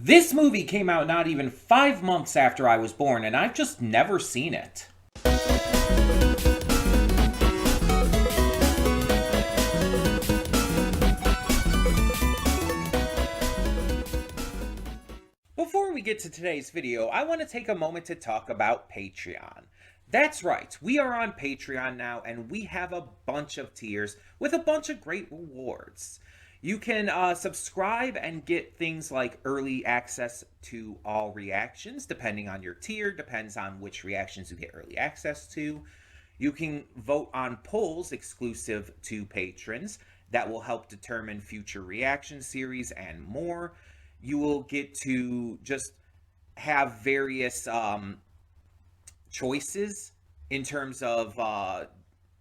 This movie came out not even 5 months after I was born, and I've just never seen it. Before we get to today's video, I want to take a moment to talk about Patreon. That's right, we are on Patreon now, and we have a bunch of tiers with a bunch of great rewards. You can subscribe and get things like early access to all reactions, depending on your tier, depends on which reactions you get early access to. You can vote on polls exclusive to patrons that will help determine future reaction series and more. You will get to just have various choices in terms of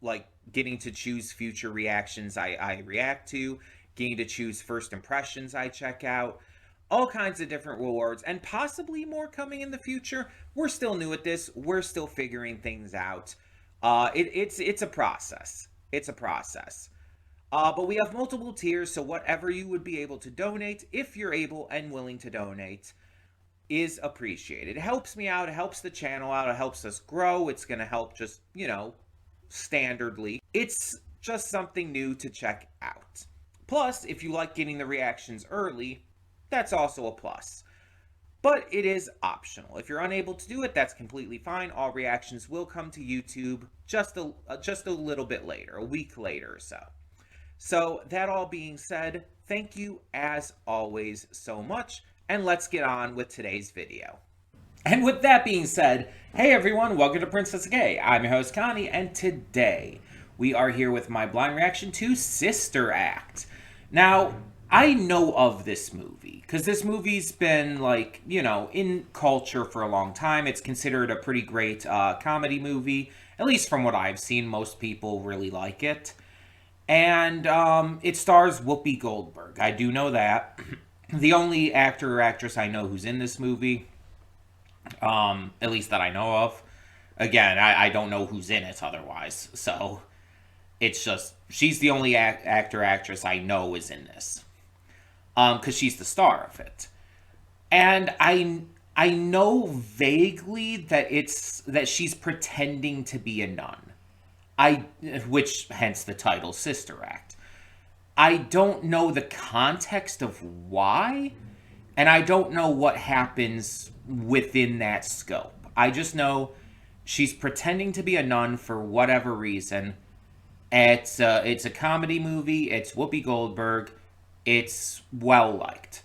like getting to choose future reactions I react to, getting to choose first impressions I check out, all kinds of different rewards, and possibly more coming in the future. We're still new at this. We're still figuring things out. It's a process. It's a process. But we have multiple tiers, so whatever you would be able to donate, if you're able and willing to donate, is appreciated. It helps me out. It helps the channel out. It helps us grow. It's going to help just, standardly. It's just something new to check out. Plus, if you like getting the reactions early, that's also a plus. But it is optional. If you're unable to do it, that's completely fine. All reactions will come to YouTube just a little bit later, a week later or so. So, that all being said, thank you as always so much, and let's get on with today's video. And with that being said, hey everyone, welcome to Princess Gay. I'm your host Connie, and today we are here with my blind reaction to Sister Act. Now, I know of this movie, because this movie's been, in culture for a long time. It's considered a pretty great comedy movie, at least from what I've seen. Most people really like it. And it stars Whoopi Goldberg. I do know that. The only actor or actress I know who's in this movie, at least that I know of. Again, I don't know who's in it otherwise, so it's just, she's the only actor or actress I know is in this. Because she's the star of it. And I know vaguely that she's pretending to be a nun. Which, hence the title, Sister Act. I don't know the context of why, and I don't know what happens within that scope. I just know she's pretending to be a nun for whatever reason. It's a comedy movie. It's Whoopi Goldberg. It's well-liked.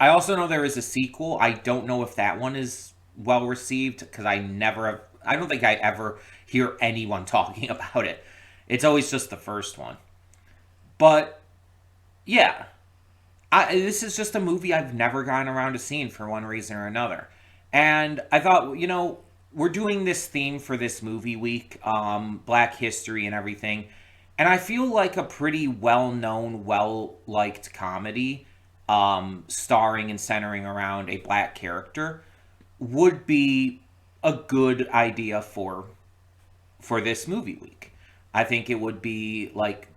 I also know there is a sequel. I don't know if that one is well-received, because I don't think I ever hear anyone talking about it. It's always just the first one. But, yeah. This is just a movie I've never gotten around to seeing for one reason or another. And I thought, we're doing this theme for this movie week, Black history and everything. And I feel like a pretty well-known, well-liked comedy, starring and centering around a black character, would be a good idea for this movie week. I think it would be,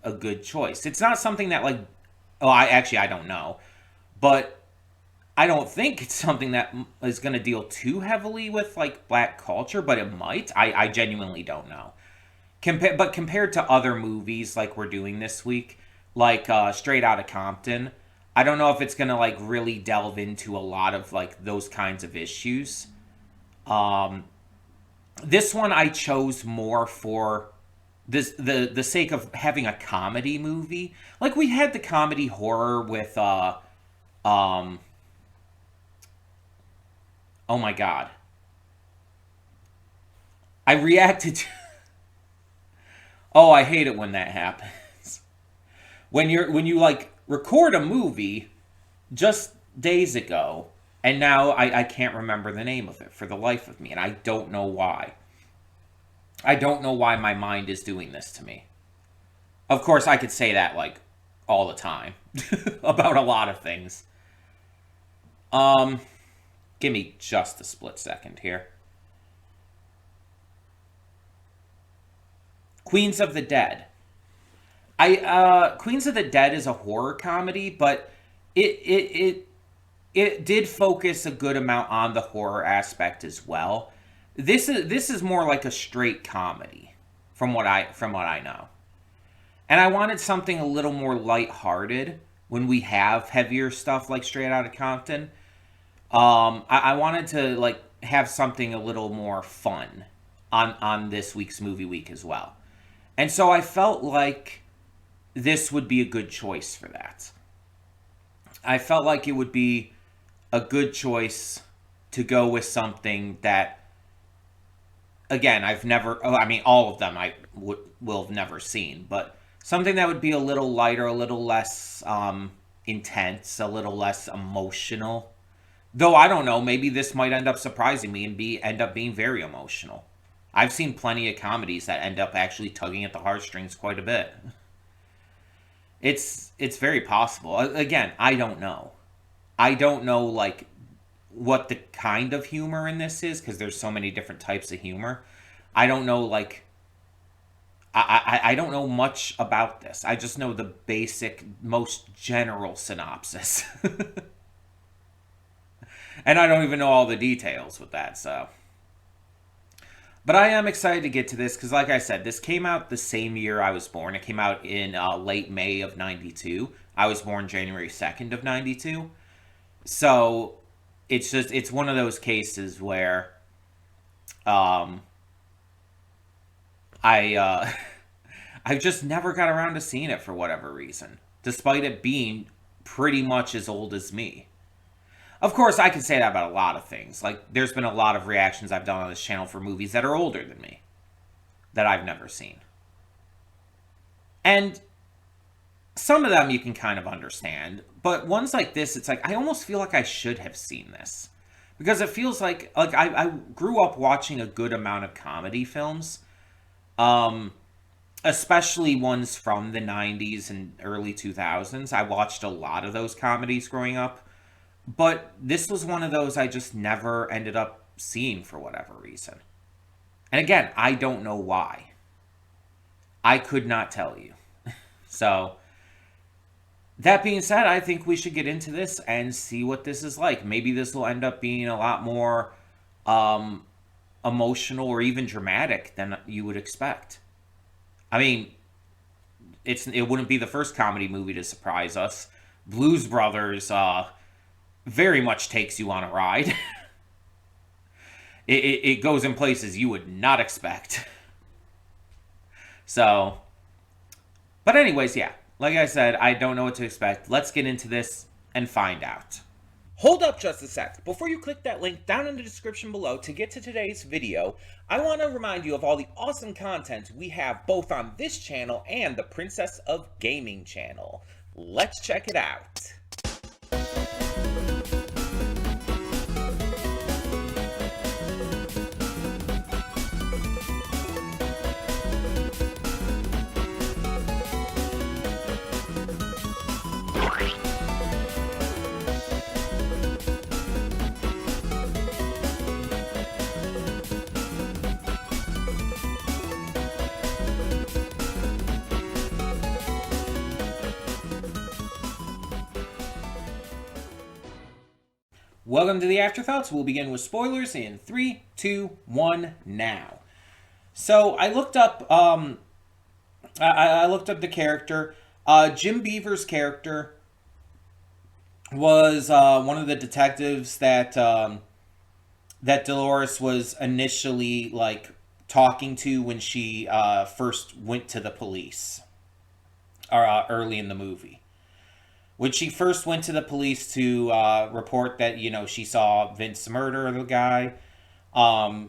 a good choice. It's not something that, I don't know. But I don't think it's something that is going to deal too heavily with, black culture, but it might. I genuinely don't know. But compared to other movies like we're doing this week, Straight Outta Compton, I don't know if it's going to, really delve into a lot of, those kinds of issues. This one I chose more for the sake of having a comedy movie. We had the comedy horror with oh my god. I reacted to Oh, I hate it when that happens. When you record a movie just days ago, and now I can't remember the name of it for the life of me, and I don't know why. I don't know why my mind is doing this to me. Of course, I could say that, all the time. About a lot of things. Give me just a split second here. Queens of the Dead. Queens of the Dead is a horror comedy, but it it did focus a good amount on the horror aspect as well. This is more like a straight comedy from what I know. And I wanted something a little more lighthearted when we have heavier stuff like Straight Outta Compton. I wanted to like have something a little more fun on this week's movie week as well. And so I felt like this would be a good choice for that. I felt like it would be a good choice to go with something that, again, I've never, oh, I mean, all of them will have never seen, but something that would be a little lighter, a little less intense, a little less emotional. Though I don't know, maybe this might end up surprising me and end up being very emotional. I've seen plenty of comedies that end up actually tugging at the heartstrings quite a bit. It's very possible. Again, I don't know. I don't know like what the kind of humor in this is because there's so many different types of humor. I don't know like I don't know much about this. I just know the basic, most general synopsis. And I don't even know all the details with that, so. But I am excited to get to this because, like I said, this came out the same year I was born. It came out in late May of 92. I was born January 2nd of 92. So it's one of those cases where um, I've just never got around to seeing it for whatever reason, despite it being pretty much as old as me. Of course, I can say that about a lot of things. Like, there's been a lot of reactions I've done on this channel for movies that are older than me that I've never seen. And some of them you can kind of understand, but ones like this, it's like I almost feel like I should have seen this because it feels like I grew up watching a good amount of comedy films, um, especially ones from the 90s and early 2000s. I watched a lot of those comedies growing up, but this was one of those I just never ended up seeing for whatever reason. And again, I don't know why. I could not tell you. So, that being said, I think we should get into this and see what this is like. Maybe this will end up being a lot more um, emotional or even dramatic than you would expect. I mean, it wouldn't be the first comedy movie to surprise us. Blues Brothers very much takes you on a ride. It goes in places you would not expect. So, but anyways, yeah. Like I said, I don't know what to expect. Let's get into this and find out. Hold up just a sec. Before you click that link down in the description below to get to today's video, I want to remind you of all the awesome content we have both on this channel and the Princess of Gaming channel. Let's check it out. Welcome to the Afterthoughts. We'll begin with spoilers in 3, 2, 1, now. So I looked up I looked up the character. Jim Beaver's character was one of the detectives that that Dolores was initially like talking to when she first went to the police, early in the movie. When she first went to the police to report that, she saw Vince murder the guy,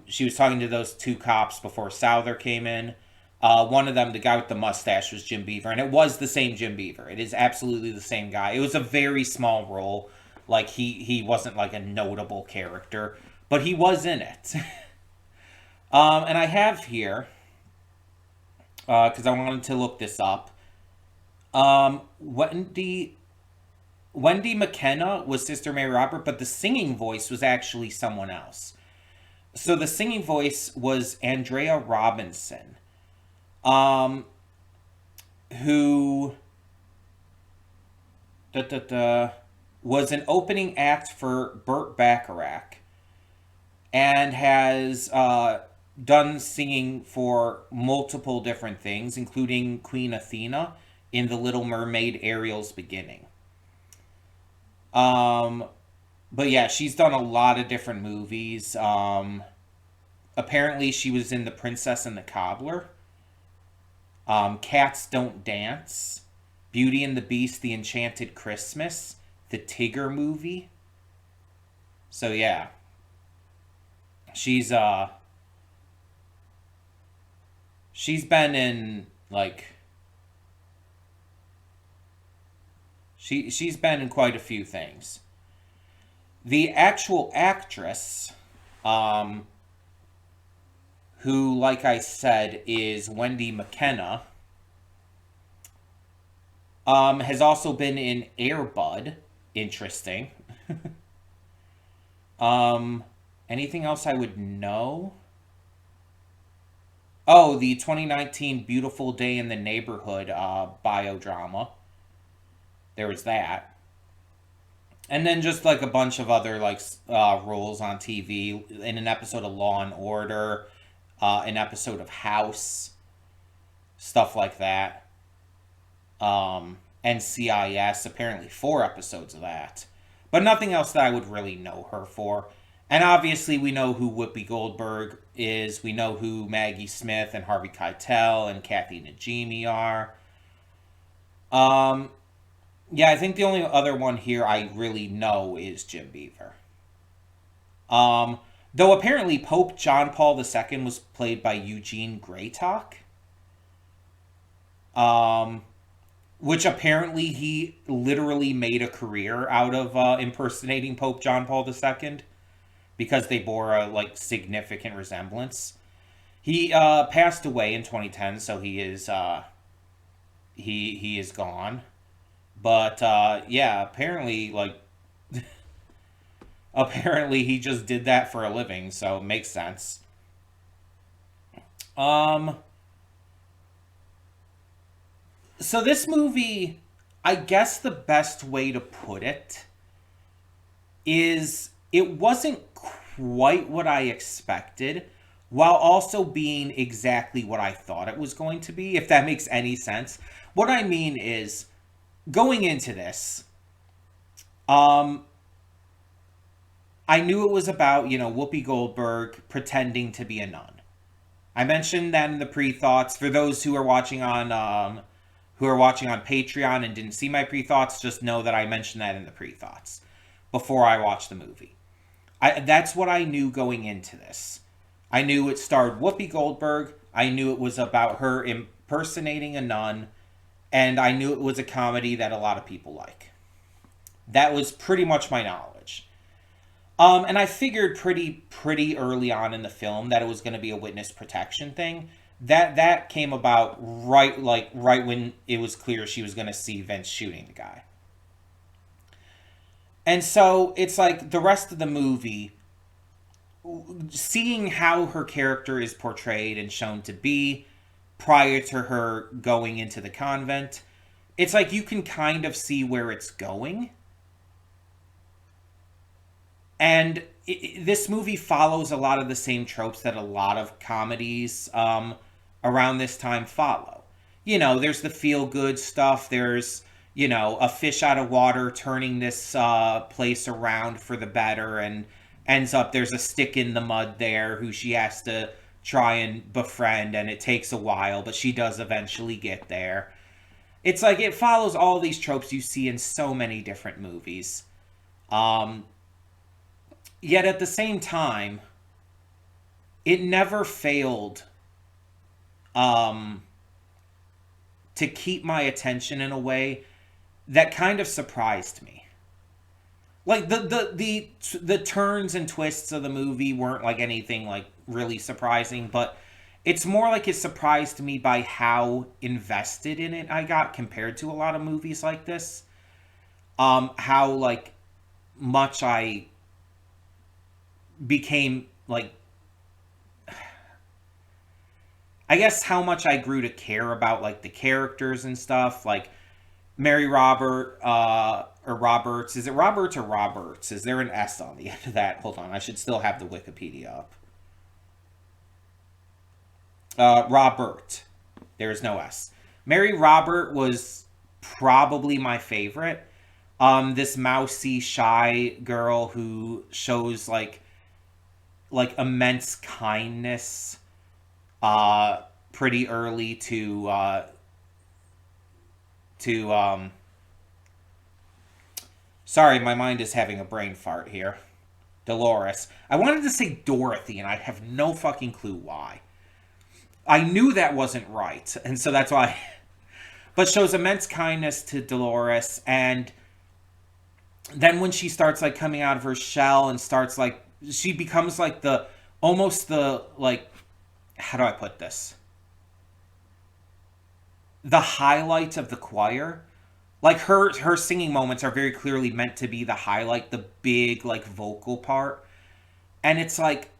she was talking to those two cops before Souther came in. One of them, the guy with the mustache, was Jim Beaver, and it was the same Jim Beaver. It is absolutely the same guy. It was a very small role. Like, he wasn't like a notable character, but he was in it. And I have here, because I wanted to look this up, Wendy McKenna was Sister Mary Robert, but the singing voice was actually someone else. So the singing voice was Andrea Robinson, who was an opening act for Burt Bacharach and has done singing for multiple different things, including Queen Athena in The Little Mermaid Ariel's Beginning. Um, but yeah, she's done a lot of different movies. Apparently, she was in The Princess and the Cobbler, Cats Don't Dance, Beauty and the Beast, The Enchanted Christmas, the Tigger movie. So yeah, she's she's been in like she's been in quite a few things. The actual actress, um, who, like I said, is Wendy McKenna, has also been in Airbud. Interesting. Um, Anything else I would know? Oh, the 2019 Beautiful Day in the Neighborhood biodrama. There was that. And then just like a bunch of other like roles on TV in an episode of Law and Order, an episode of House, stuff like that. NCIS, apparently 4 episodes of that. But nothing else that I would really know her for. And obviously, we know who Whoopi Goldberg is. We know who Maggie Smith and Harvey Keitel and Kathy Najimy are. Um, yeah, I think the only other one here I really know is Jim Beaver. Um, though apparently Pope John Paul II was played by Eugene Greytalk. Um, which apparently he literally made a career out of impersonating Pope John Paul II because they bore a like significant resemblance. He passed away in 2010, so he is gone. But yeah, apparently like apparently he just did that for a living, so it makes sense. Um, so this movie, I guess the best way to put it is it wasn't quite what I expected while also being exactly what I thought it was going to be, if that makes any sense. What I mean is going into this, um, I knew it was about, Whoopi Goldberg pretending to be a nun. I mentioned that in the pre-thoughts. For those who are watching on Patreon and didn't see my pre-thoughts, just know that I mentioned that in the pre-thoughts before I watched the movie. That's what I knew going into this. I knew it starred Whoopi Goldberg. I knew it was about her impersonating a nun, and I knew it was a comedy that a lot of people like. That was pretty much my knowledge. And I figured pretty early on in the film that it was going to be a witness protection thing. That came about right when it was clear she was going to see Vince shooting the guy. And so it's like the rest of the movie, seeing how her character is portrayed and shown to be prior to her going into the convent, it's like you can kind of see where it's going. And this movie follows a lot of the same tropes that a lot of comedies around this time follow. There's the feel good stuff. There's, a fish out of water turning this place around for the better and ends up there's a stick in the mud there who she has to try and befriend, and it takes a while, but she does eventually get there. It's like it follows all these tropes you see in so many different movies. Um, Yet at the same time, it never failed um, to keep my attention in a way that kind of surprised me. Like the turns and twists of the movie weren't like anything like really surprising, but it's more like it surprised me by how invested in it I got compared to a lot of movies like this. How like much I became like, I guess how much I grew to care about like the characters and stuff. Like Mary Robert, or Roberts. Is it Roberts or Roberts? Is there an S on the end of that? Hold on, I should still have the Wikipedia up. Robert. There is no S. Mary Robert was probably my favorite. This mousy, shy girl who shows like immense kindness uh pretty early to sorry, my mind is having a brain fart here. Dolores. I wanted to say Dorothy, and I have no fucking clue why. I knew that wasn't right, and so that's why. But shows immense kindness to Dolores, and then when she starts like coming out of her shell and starts like she becomes like the almost the like how do I put this? The highlight of the choir. Like her singing moments are very clearly meant to be the highlight, the big like vocal part. And it's like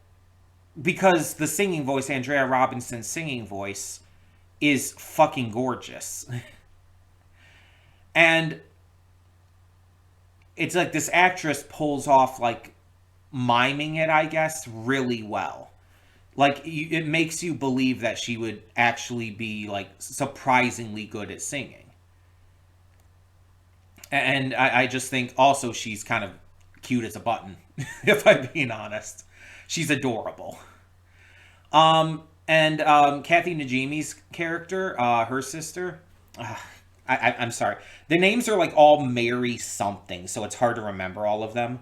because the singing voice, Andrea Robinson's singing voice, is fucking gorgeous. And it's like this actress pulls off like miming it, I guess, really well. Like it makes you believe that she would actually be like surprisingly good at singing. And I just think also she's kind of cute as a button, if I'm being honest. She's adorable. And Kathy Najimy's character, her sister, I'm sorry. The names are like all Mary something, so it's hard to remember all of them.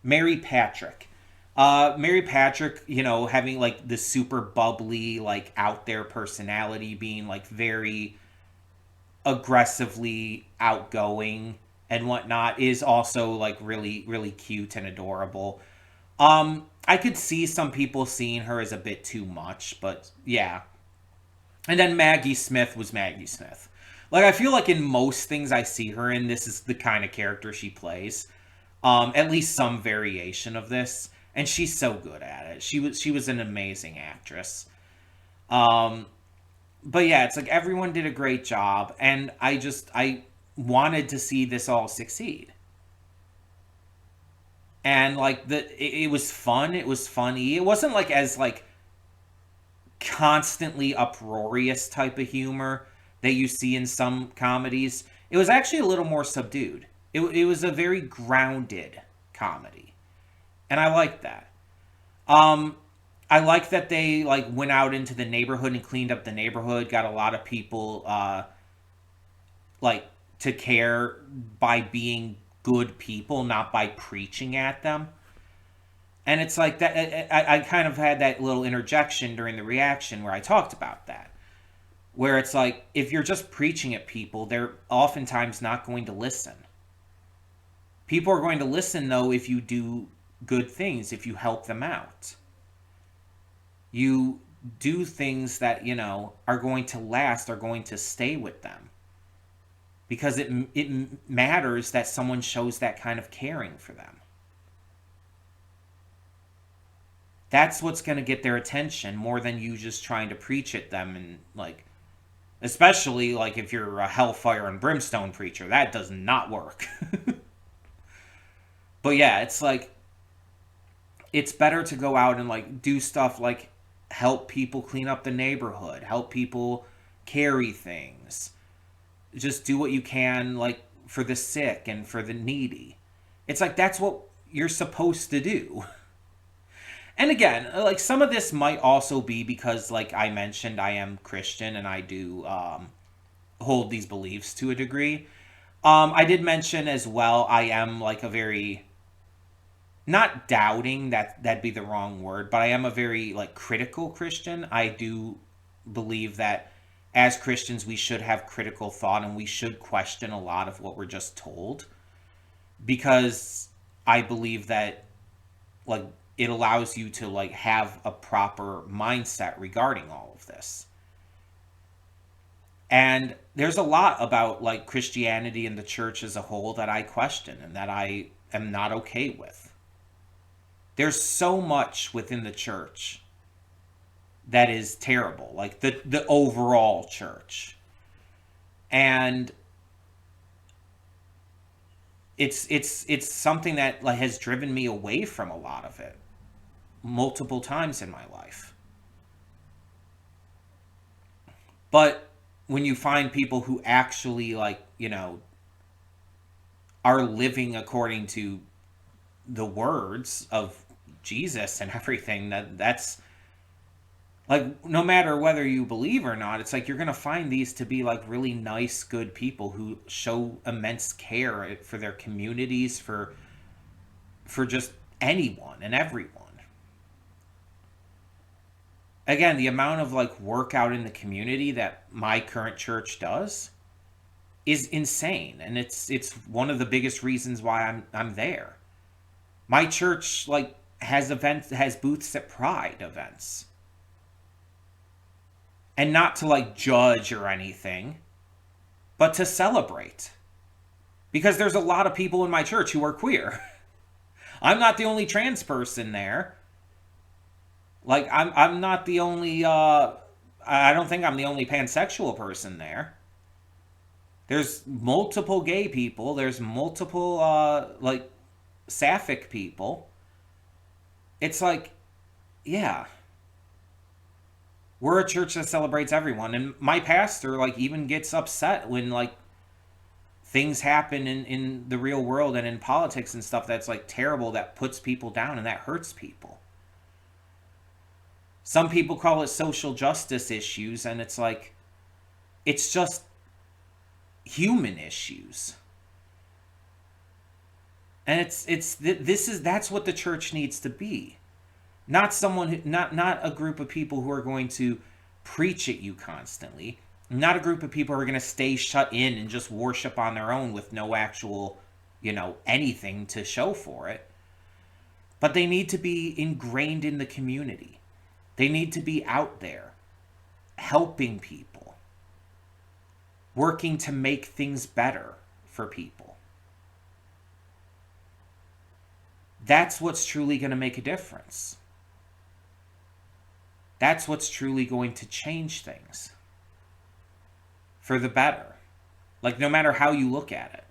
Mary Patrick. Mary Patrick, having like the super bubbly, like out there personality, being like very aggressively outgoing and whatnot, is also like really, really cute and adorable. I could see some people seeing her as a bit too much, but yeah. And then Maggie Smith was Maggie Smith. Like I feel like in most things I see her in, this is the kind of character she plays. At least some variation of this, and she's so good at it. She was an amazing actress. Um, but yeah, it's like everyone did a great job, and I wanted to see this all succeed. And like it was fun, it was funny. It wasn't like as like constantly uproarious type of humor that you see in some comedies. It was actually a little more subdued. It was a very grounded comedy, and I like that. Um, I like that they like went out into the neighborhood and cleaned up the neighborhood. Got a lot of people like to care by being good people, not by preaching at them. And it's like that. I kind of had that little interjection during the reaction where I talked about that, where it's like if you're just preaching at people, they're oftentimes not going to listen. People are going to listen though if you do good things, if you help them out. You do things that, are going to last, are going to stay with them. Because it matters that someone shows that kind of caring for them. That's what's going to get their attention more than you just trying to preach at them, and like especially like if you're a hellfire and brimstone preacher, that does not work. But yeah, it's like it's better to go out and like do stuff like help people clean up the neighborhood, help people carry things. Just do what you can like for the sick and for the needy. It's like that's what you're supposed to do. And again, like some of this might also be because like I mentioned I am Christian and I do hold these beliefs to a degree. I did mention as well I am like a very not doubting, that'd be the wrong word, but I am a very like critical Christian. I do believe that as Christians we should have critical thought and we should question a lot of what we're just told, because I believe that like it allows you to like have a proper mindset regarding all of this. And there's a lot about like Christianity and the church as a whole that I question and that I am not okay with. There's so much within the church that is terrible, like the overall church. And it's something that like has driven me away from a lot of it multiple times in my life. But when you find people who actually like, are living according to the words of Jesus and everything, that's like, no matter whether you believe or not, it's like you're going to find these to be like really nice, good people who show immense care for their communities, for just anyone and everyone. Again, the amount of like work out in the community that my current church does is insane, and it's one of the biggest reasons why I'm there. My church like has booths at Pride events. And not to like judge or anything, but to celebrate. Because there's a lot of people in my church who are queer. I'm not the only trans person there. Like I'm not the only I don't think I'm the only pansexual person there. There's multiple gay people, there's multiple like sapphic people. It's like, yeah, we're a church that celebrates everyone, and my pastor like even gets upset when like things happen in the real world and in politics and stuff that's like terrible, that puts people down and that hurts people. Some people call it social justice issues, and it's like, it's just human issues. And that's what the church needs to be. Not someone who, not a group of people who are going to preach at you constantly. Not a group of people who are going to stay shut in and just worship on their own with no actual, anything to show for it. But they need to be ingrained in the community. They need to be out there helping people, working to make things better for people. That's what's truly going to make a difference. That's what's truly going to change things for the better. Like, no matter how you look at it.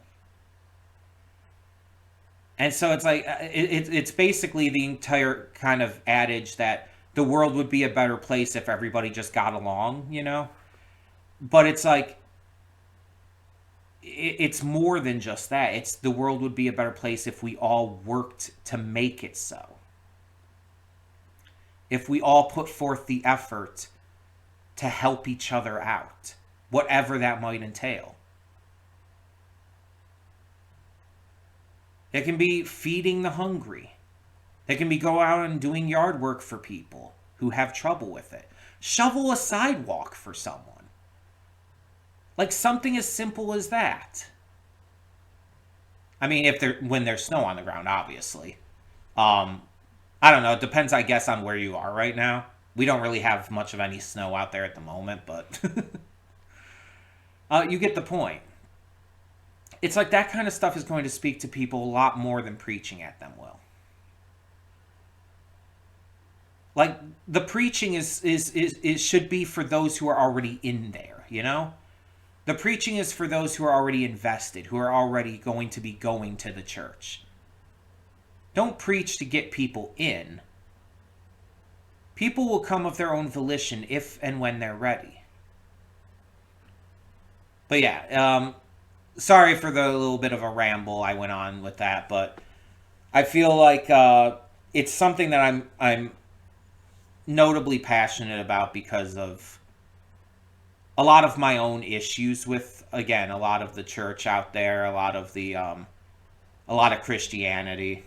And so it's like, it's basically the entire kind of adage that the world would be a better place if everybody just got along, But it's like, it's more than just that. It's the world would be a better place if we all worked to make it so. If we all put forth the effort to help each other out, whatever that might entail. It can be feeding the hungry. It can be go out and doing yard work for people who have trouble with it. Shovel a sidewalk for someone. Like something as simple as that. I mean, when there's snow on the ground, obviously. I don't know. It depends, I guess, on where you are right now. We don't really have much of any snow out there at the moment, but you get the point. It's like that kind of stuff is going to speak to people a lot more than preaching at them will. Like, the preaching is should be for those who are already in there, The preaching is for those who are already invested, who are already going to be going to the church. Don't preach to get people in. People will come of their own volition if and when they're ready. But yeah, sorry for the little bit of a ramble I went on with that, but I feel like it's something that I'm notably passionate about because of a lot of my own issues with, again, a lot of the church out there, a lot of Christianity,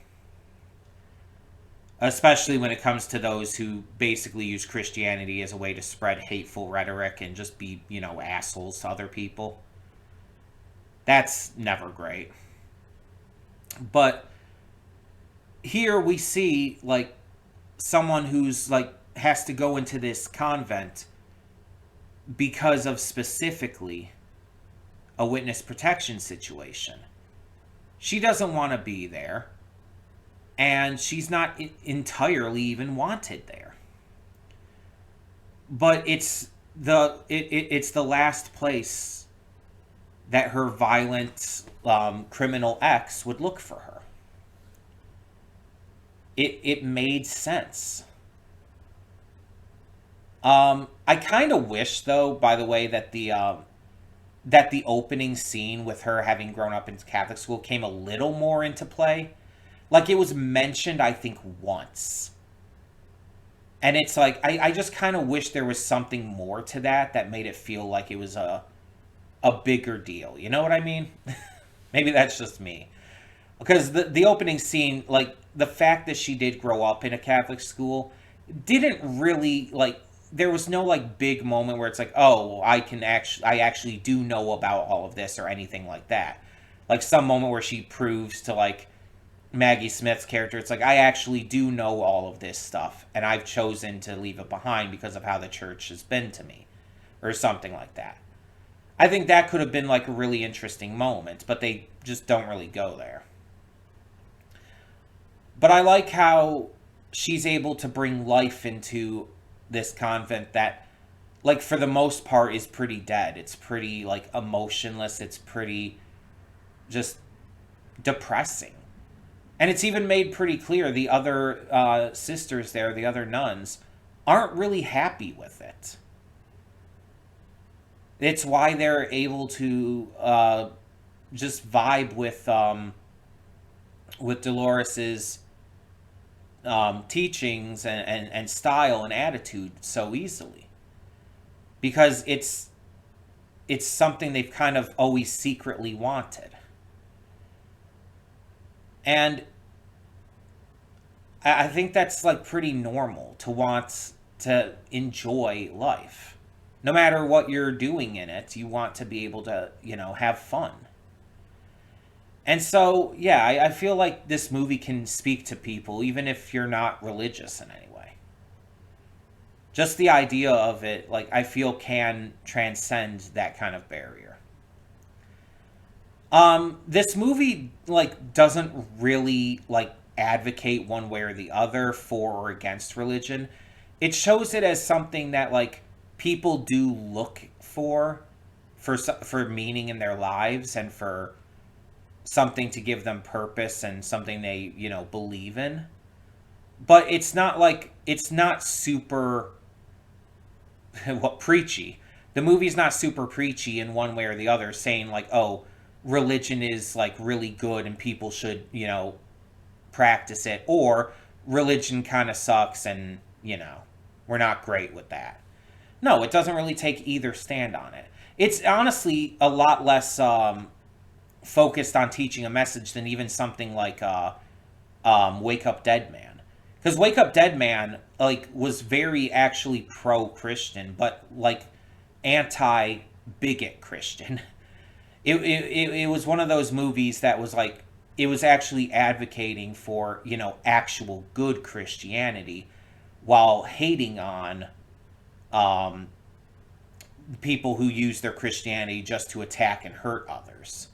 especially when it comes to those who basically use Christianity as a way to spread hateful rhetoric and just be, assholes to other people. That's never great. But here we see, like, someone who's, like, has to go into this convent because of specifically a witness protection situation. She doesn't want to be there, and she's not entirely even wanted there. But it's the last place that her violent criminal ex would look for her. It made sense. I kind of wish, though, by the way, that the opening scene with her having grown up in Catholic school came a little more into play. Like, it was mentioned, I think, once. And it's like, I just kind of wish there was something more to that made it feel like it was a bigger deal. You know what I mean? Maybe that's just me. Because the opening scene, like, the fact that she did grow up in a Catholic school didn't really, like, there was no, like, big moment where it's like, oh, I actually do know about all of this or anything like that. Like, some moment where she proves to, like, Maggie Smith's character, it's like, I actually do know all of this stuff, and I've chosen to leave it behind because of how the church has been to me, or something like that. I think that could have been, like, a really interesting moment, but they just don't really go there. But I like how she's able to bring life into this convent that, like, for the most part is pretty dead. It's pretty, like, emotionless. It's pretty just depressing. And it's even made pretty clear the other sisters there, the other nuns, aren't really happy with it. It's why they're able to just vibe with Dolores's teachings and style and attitude so easily, because it's something they've kind of always secretly wanted. And I think that's, like, pretty normal to want to enjoy life. No matter what you're doing in it, you want to be able to, have fun. And so, yeah, I feel like this movie can speak to people, even if you're not religious in any way. Just the idea of it, like, I feel can transcend that kind of barrier. This movie, like, doesn't really, like, advocate one way or the other for or against religion. It shows it as something that, like, people do look for meaning in their lives and for something to give them purpose and something they, believe in. But it's not super preachy. The movie's not super preachy in one way or the other, saying, like, oh, religion is, like, really good and people should, practice it, or religion kind of sucks and, we're not great with that. No, it doesn't really take either stand on it. It's honestly a lot less focused on teaching a message than even something like Wake Up Dead Man. Because Wake Up Dead Man, like, was very actually pro-Christian, but, like, anti-bigot Christian. It was one of those movies that was, like, it was actually advocating for, actual good Christianity while hating on people who use their Christianity just to attack and hurt others.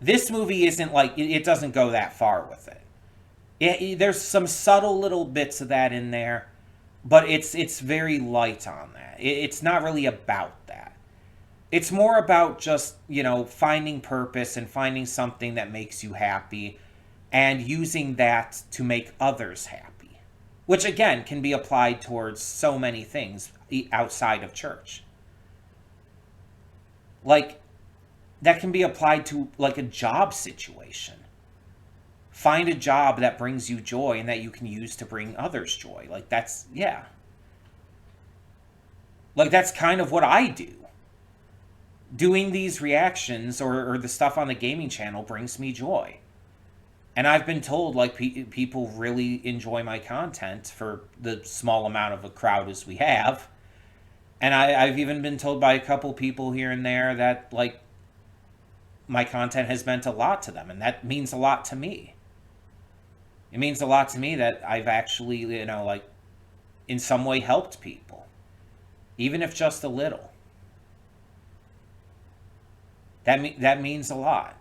This movie isn't like, it doesn't go that far with it. There's some subtle little bits of that in there, but it's very light on that. It's not really about that. It's more about just, finding purpose and finding something that makes you happy and using that to make others happy. Which, again, can be applied towards so many things outside of church. Like, that can be applied to, like, a job situation. Find a job that brings you joy and that you can use to bring others joy. Like, that's, yeah. Like, that's kind of what I do. Doing these reactions or the stuff on the gaming channel brings me joy. And I've been told, like, people really enjoy my content for the small amount of a crowd as we have. And I've even been told by a couple people here and there that, like, my content has meant a lot to them. And that means a lot to me. It means a lot to me that I've actually, like, in some way helped people. Even if just a little. That means a lot.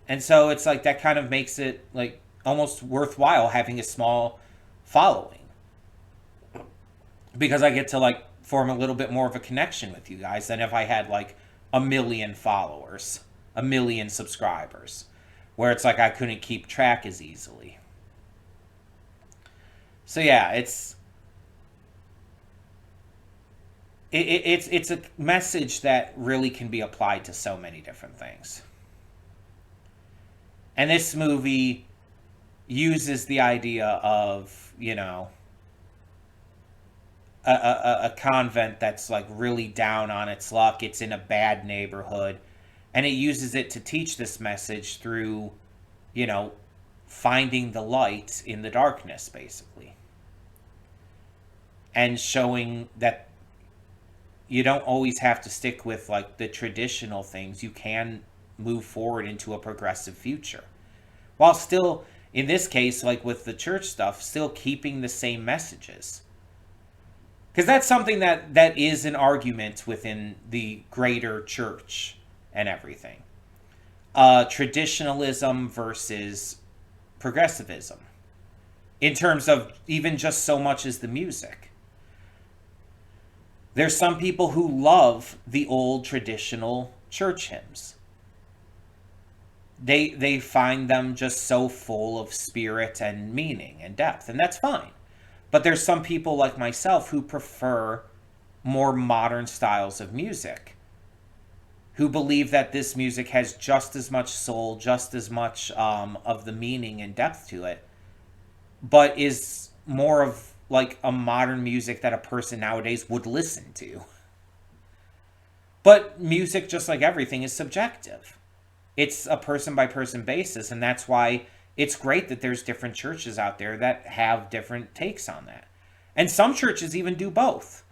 And so it's like that kind of makes it, like, almost worthwhile having a small following. Because I get to, like, form a little bit more of a connection with you guys than if I had, like, a million followers, a million subscribers, where it's like I couldn't keep track as easily. So yeah, it's a message that really can be applied to so many different things. And this movie uses the idea of, a convent that's like really down on its luck. It's in a bad neighborhood. And it uses it to teach this message through, you know, finding the light in the darkness, basically. And showing that you don't always have to stick with like the traditional things. You can move forward into a progressive future. While still, in this case, like with the church stuff, still keeping the same messages. Because that's something that is an argument within the greater church and everything. Traditionalism versus progressivism. In terms of even just so much as the music. There's some people who love the old traditional church hymns. They find them just so full of spirit and meaning and depth, and that's fine. But there's some people like myself who prefer more modern styles of music, who believe that this music has just as much soul, just as much of the meaning and depth to it, but is more of like a modern music that a person nowadays would listen to. But music, just like everything, is subjective. It's a person by person basis, and that's why it's great that there's different churches out there that have different takes on that. And some churches even do both.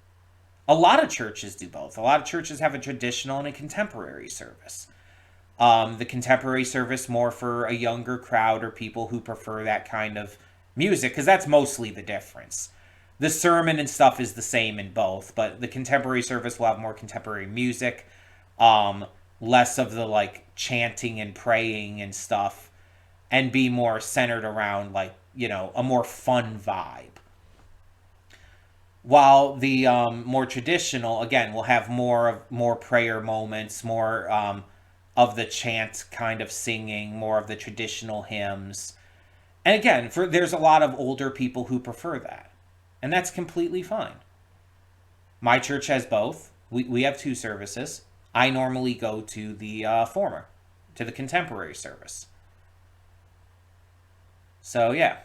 A lot of churches do both. A lot of churches have a traditional and a contemporary service. The contemporary service more for a younger crowd or people who prefer that kind of music, because that's mostly the difference. The sermon and stuff is the same in both, but the contemporary service will have more contemporary music, less of the like chanting and praying and stuff, and be more centered around like, a more fun vibe. While the more traditional, again, will have more prayer moments, more of the chant kind of singing, more of the traditional hymns. And again, there's a lot of older people who prefer that. And that's completely fine. My church has both. We have two services. I normally go to the former, to the contemporary service. So yeah,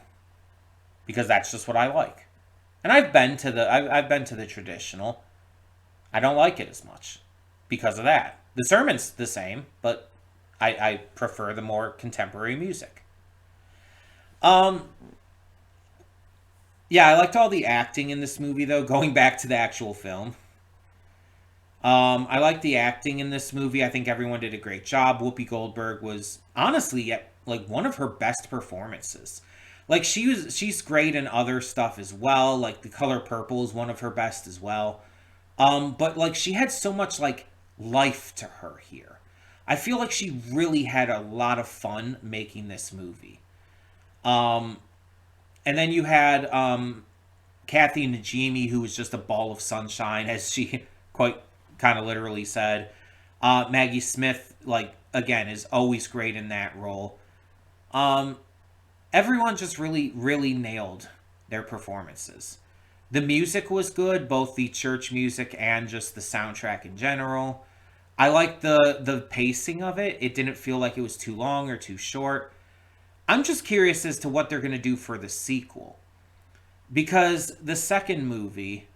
because that's just what I like. And I've been to the traditional. I don't like it as much because of that. The sermon's the same, but I prefer the more contemporary music. Yeah, I liked all the acting in this movie, though. Going back to the actual film, I liked the acting in this movie. I think everyone did a great job. Whoopi Goldberg was honestly like one of her best performances. Like she's great in other stuff as well. Like The Color Purple is one of her best as well. But like she had so much like life to her here. I feel like she really had a lot of fun making this movie. And then you had Kathy Najimy, who was just a ball of sunshine, as she quite kind of literally said. Maggie Smith, like, again, is always great in that role. Everyone just really, really nailed their performances. The music was good, both the church music and just the soundtrack in general. I liked the pacing of it. It didn't feel like it was too long or too short. I'm just curious as to what they're going to do for the sequel. Because the second movie,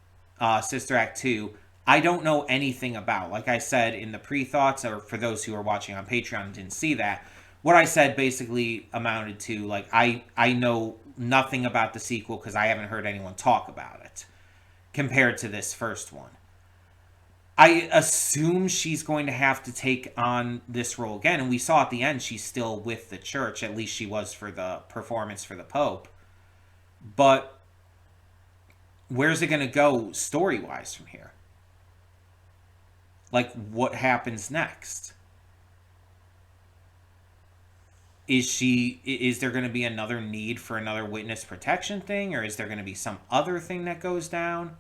Sister Act 2, I don't know anything about. Like I said in the pre-thoughts, or for those who are watching on Patreon and didn't see that, what I said basically amounted to, like, I know nothing about the sequel because I haven't heard anyone talk about it, compared to this first one. I assume she's going to have to take on this role again. And we saw at the end she's still with the church. At least she was for the performance for the Pope. But where's it going to go story-wise from here? Like, what happens next? Is there going to be another need for another witness protection thing? Or is there going to be some other thing that goes down?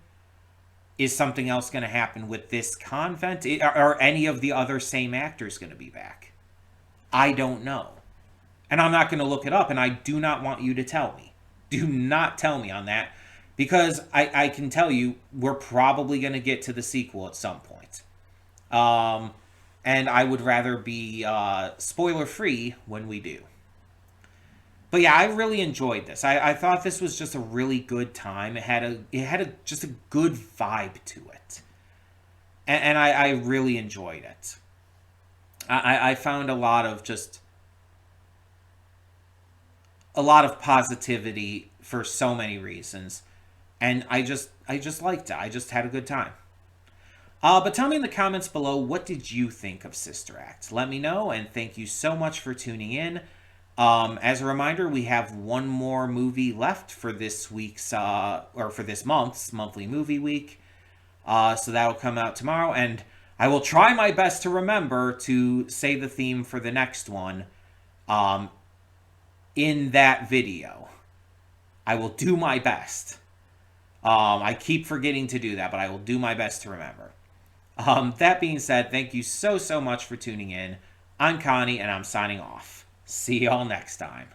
Is something else going to happen with this convent? Are any of the other same actors going to be back? I don't know. And I'm not going to look it up, and I do not want you to tell me. Do not tell me on that, because I can tell you we're probably going to get to the sequel at some point. And I would rather be spoiler free when we do. But yeah, I really enjoyed this. I thought this was just a really good time. It had a just a good vibe to it, and I really enjoyed it. I found a lot of positivity for so many reasons, and I just liked it. I just had a good time. But tell me in the comments below, what did you think of Sister Act? Let me know, and thank you so much for tuning in. As a reminder, we have one more movie left for this week's, or for this month's monthly movie week. So that'll come out tomorrow, and I will try my best to remember to say the theme for the next one, in that video. I will do my best. I keep forgetting to do that, but I will do my best to remember. That being said, thank you so much for tuning in. I'm Connie, and I'm signing off. See y'all next time.